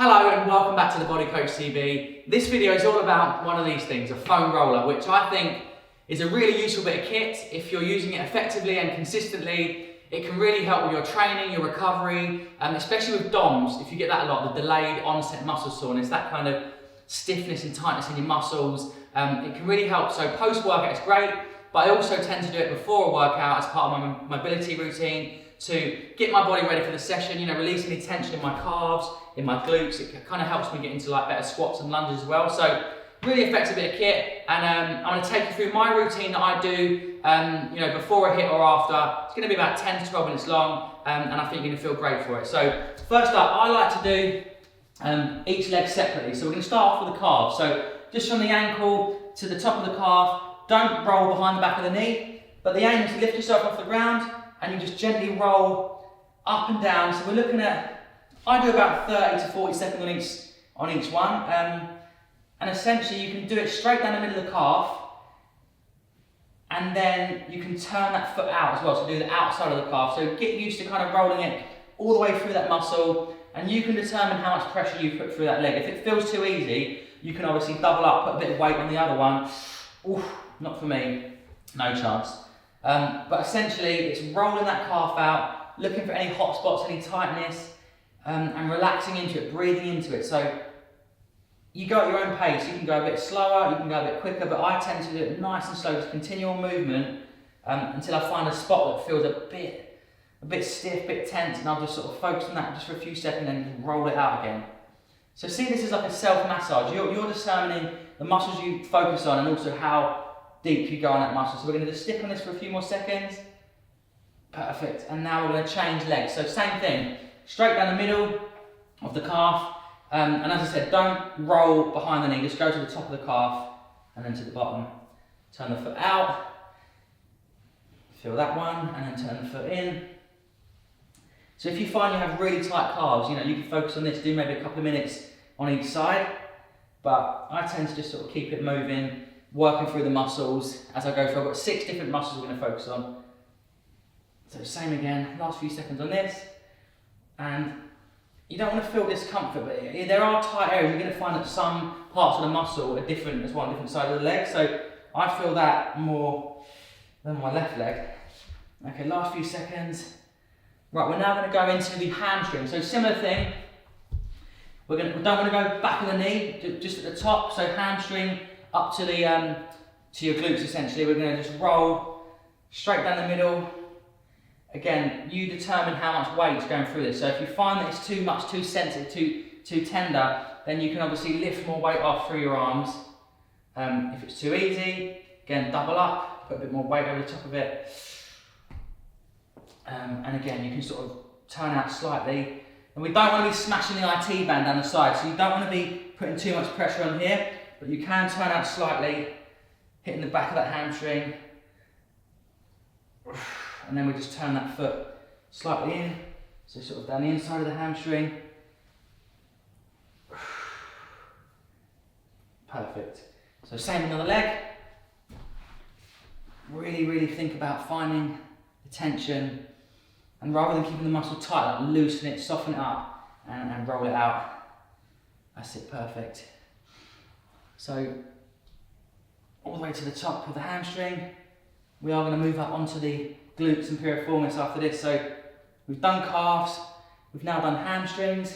Hello and welcome back to the Body Coach TV. This video is all about one of these things, a foam roller, which I think is a really useful bit of kit. If you're using it effectively and consistently, it can really help with your training, your recovery, especially with DOMS. If you get that a lot, the delayed onset muscle soreness, that kind of stiffness and tightness in your muscles, it can really help. So post-workout it's great, but I also tend to do it before a workout as part of my mobility routine to get my body ready for the session, releasing the tension in my calves, in my glutes. It kind of helps me get into better squats and lunges as well. So really effective bit of kit, and I'm going to take you through my routine that I do, before a hit or after. It's going to be about 10 to 12 minutes long, and I think you're going to feel great for it. So first up, I like to do each leg separately. So we're going to start off with the calf. So just from the ankle to the top of the calf, don't roll behind the back of the knee, but the aim is to lift yourself off the ground and you just gently roll up and down. So we're looking at, I do about 30 to 40 seconds on each one. And essentially you can do it straight down the middle of the calf, and then you can turn that foot out as well, so do the outside of the calf. So get used to kind of rolling it all the way through that muscle, and you can determine how much pressure you put through that leg. If it feels too easy, you can obviously double up, put a bit of weight on the other one. Oof, not for me, no chance. But essentially it's rolling that calf out, looking for any hot spots, any tightness, and relaxing into it, breathing into it. So you go at your own pace. You can go a bit slower, you can go a bit quicker, but I tend to do it nice and slow, just continual movement until I find a spot that feels a bit stiff, a bit tense, and I'll just sort of focus on that just for a few seconds and then roll it out again. So see, this is like a self-massage. You're determining the muscles you focus on and also how deep you go on that muscle. So we're going to just stick on this for a few more seconds. Perfect. And now we're going to change legs. So same thing, straight down the middle of the calf. And as I said, don't roll behind the knee, just go to the top of the calf and then to the bottom. Turn the foot out, feel that one, and then turn the foot in. So if you find you have really tight calves, you can focus on this, do maybe a couple of minutes on each side, but I tend to just sort of keep it moving, working through the muscles as I go through. I've got 6 different muscles we're going to focus on. So same again, last few seconds on this, and you don't want to feel discomfort, but there are tight areas. You're going to find that some parts of the muscle are different as well on different sides of the leg. So I feel that more than my left leg. Okay, last few seconds. Right, we're now going to go into the hamstring. So similar thing. We don't want to go back of the knee, just at the top. So hamstring up to the to your glutes essentially. We're going to just roll straight down the middle. Again, you determine how much weight is going through this. So if you find that it's too much, too sensitive, too tender, then you can obviously lift more weight off through your arms. If it's too easy, again, double up, put a bit more weight over the top of it. And again, you can sort of turn out slightly. And we don't want to be smashing the IT band down the side, so you don't want to be putting too much pressure on here, but you can turn out slightly, hitting the back of that hamstring. And then we just turn that foot slightly in, so sort of down the inside of the hamstring. Perfect. So same on the other leg. Really think about finding the tension, and rather than keeping the muscle tight, loosen it, soften it up, and roll it out. That's it, perfect. So all the way to the top of the hamstring. We are going to move up onto the glutes and piriformis after this. So we've done calves, we've now done hamstrings,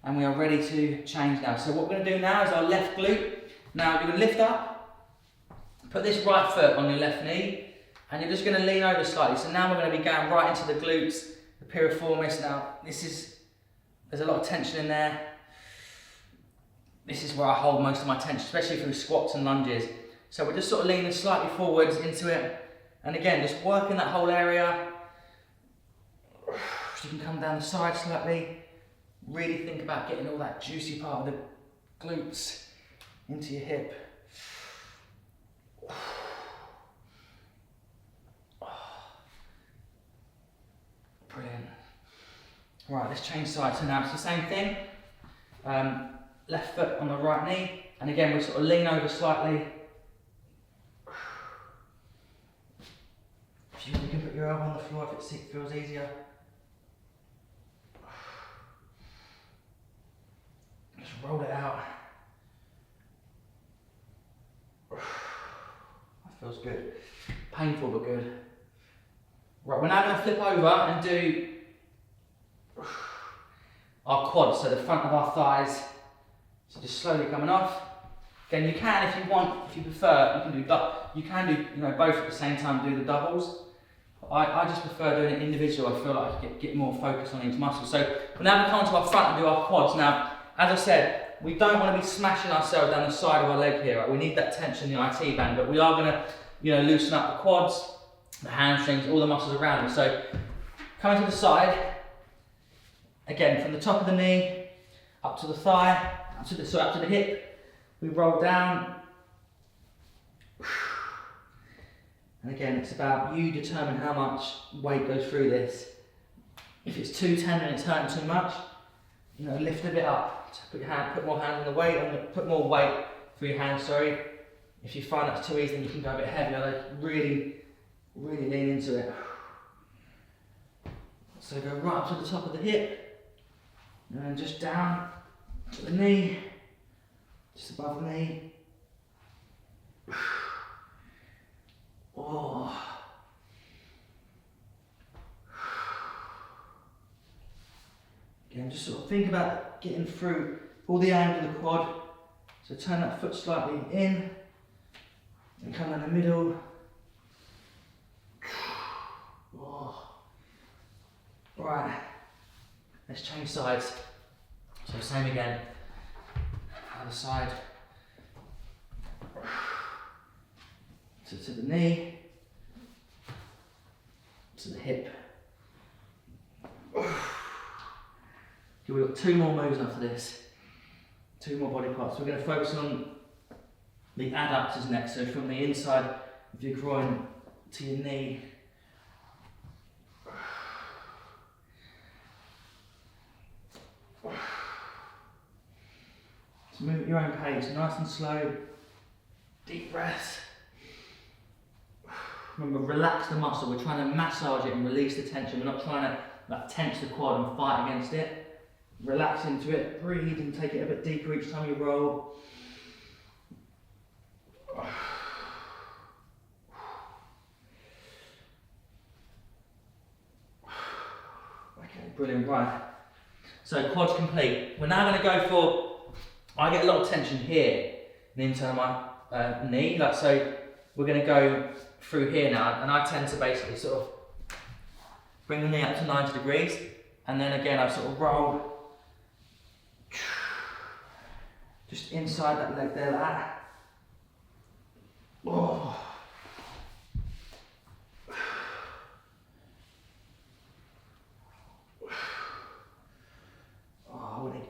and we are ready to change now. So what we're going to do now is our left glute. Now you're going to lift up, put this right foot on your left knee, and you're just going to lean over slightly. So now we're going to be going right into the glutes, the piriformis. Now there's a lot of tension in there. This is where I hold most of my tension, especially through squats and lunges. So we're just sort of leaning slightly forwards into it. And again, just working that whole area. You can come down the side slightly. Really think about getting all that juicy part of the glutes into your hip. Brilliant. Right, let's change sides. So now it's the same thing. Left foot on the right knee. And again, we sort of lean over slightly. You can put your elbow on the floor if it feels easier. roll it out. That feels good. Painful but good. Right, we're now going to flip over and do our quads, so the front of our thighs. So just slowly coming off. Again, you can, if you want, if you prefer, you can do both at the same time, do the doubles. I just prefer doing it individual. I feel like I get more focus on each muscle. So we're now going to come onto our front and do our quads. Now, as I said, we don't want to be smashing ourselves down the side of our leg here. Right? We need that tension in the IT band, but we are going to, loosen up the quads, the hamstrings, all the muscles around it. So coming to the side, again from the top of the knee up to the thigh, up to the hip. We roll down. And again, it's about you determine how much weight goes through this. If it's too tender and it's hurting too much, lift a bit up. Put more hands on the weight, and put more weight through your hands, sorry. If you find that's too easy, then you can go a bit heavier, like really lean into it. So go right up to the top of the hip, and then just down to the knee, just above the knee. Oh. Again, just sort of think about getting through all the angle of the quad. So turn that foot slightly in and come down the middle. Oh. Right, let's change sides. So same again, other side. So to the knee, to the hip. Okay, we've got 2 more moves after this. 2 more body parts. We're going to focus on the adductors next. So from the inside of your groin to your knee. So move at your own pace, nice and slow. Deep breaths. Remember, relax the muscle. We're trying to massage it and release the tension. We're not trying to tense the quad and fight against it. Relax into it, breathe and take it a bit deeper each time you roll. Okay, brilliant, right. So quads complete. We're now going to go for, I get a lot of tension here, in the inside of my knee, like so. We're going to go through here now, and I tend to basically sort of bring the knee up to 90 degrees, and then again I sort of roll just inside that leg there, like that. Oh.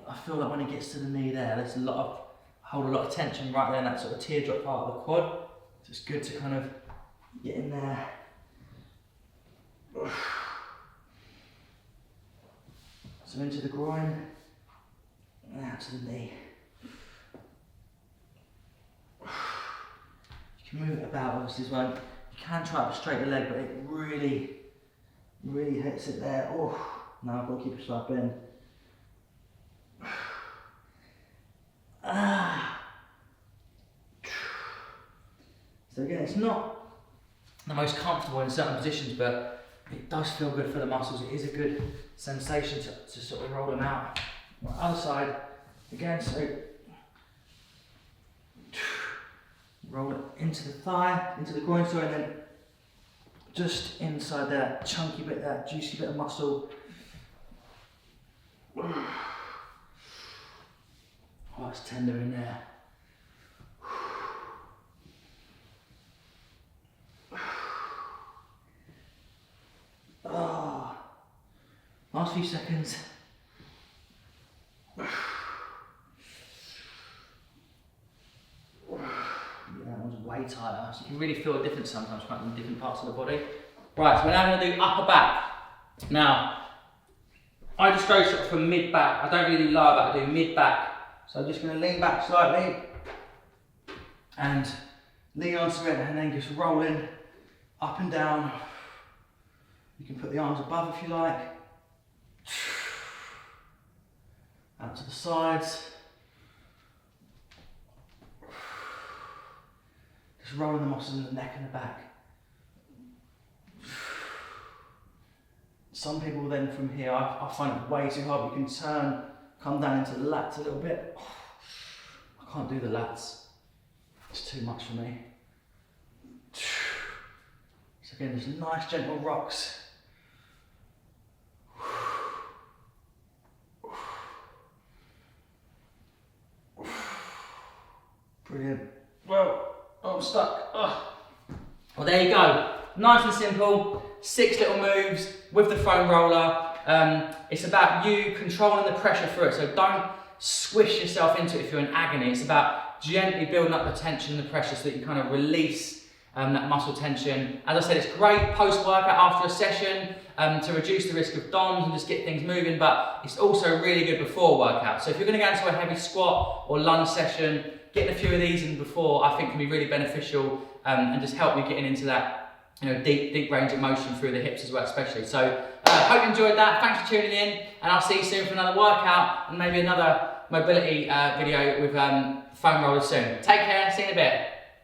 I feel like when it gets to the knee there, there's hold a lot of tension right there in that sort of teardrop part of the quad. So it's good to kind of get in there. So into the groin, and out to the knee. You can move it about obviously as well. You can try to straighten the leg, but it really hits it there. Oh, now I've got to keep a slight bend. So again, it's not the most comfortable in certain positions, but it does feel good for the muscles. It is a good sensation to sort of roll them out. Other side, again, so roll it into the thigh, into the groin, sorry, and then just inside that chunky bit, that juicy bit of muscle. Oh, it's tender in there. Oh, last few seconds. Yeah, that one's way tighter. So you can really feel a difference sometimes in different parts of the body. Right, so we're now going to do upper back. Now, I just go sort of from mid back. I don't really do lower back, I do mid back. So I'm just going to lean back slightly and lean onto it, and then just rolling up and down. You can put the arms above if you like. Out to the sides. Just rolling the muscles in the neck and the back. Some people then from here, I find it way too hard. You can turn, come down into the lats a little bit. I can't do the lats. It's too much for me. So again, just nice gentle rocks. Brilliant. Well, I'm stuck. Ugh. Well, there you go. Nice and simple. 6 little moves with the foam roller. It's about you controlling the pressure through it. So don't squish yourself into it if you're in agony. It's about gently building up the tension and the pressure so that you kind of release that muscle tension. As I said, it's great post-workout after a session to reduce the risk of DOMs and just get things moving, but it's also really good before workout. So if you're going to go into a heavy squat or lunge session, getting a few of these in before I think can be really beneficial and just help you getting into that deep range of motion through the hips as well, especially. So hope you enjoyed that. Thanks for tuning in, and I'll see you soon for another workout and maybe another mobility video with foam rollers soon. Take care, see you in a bit.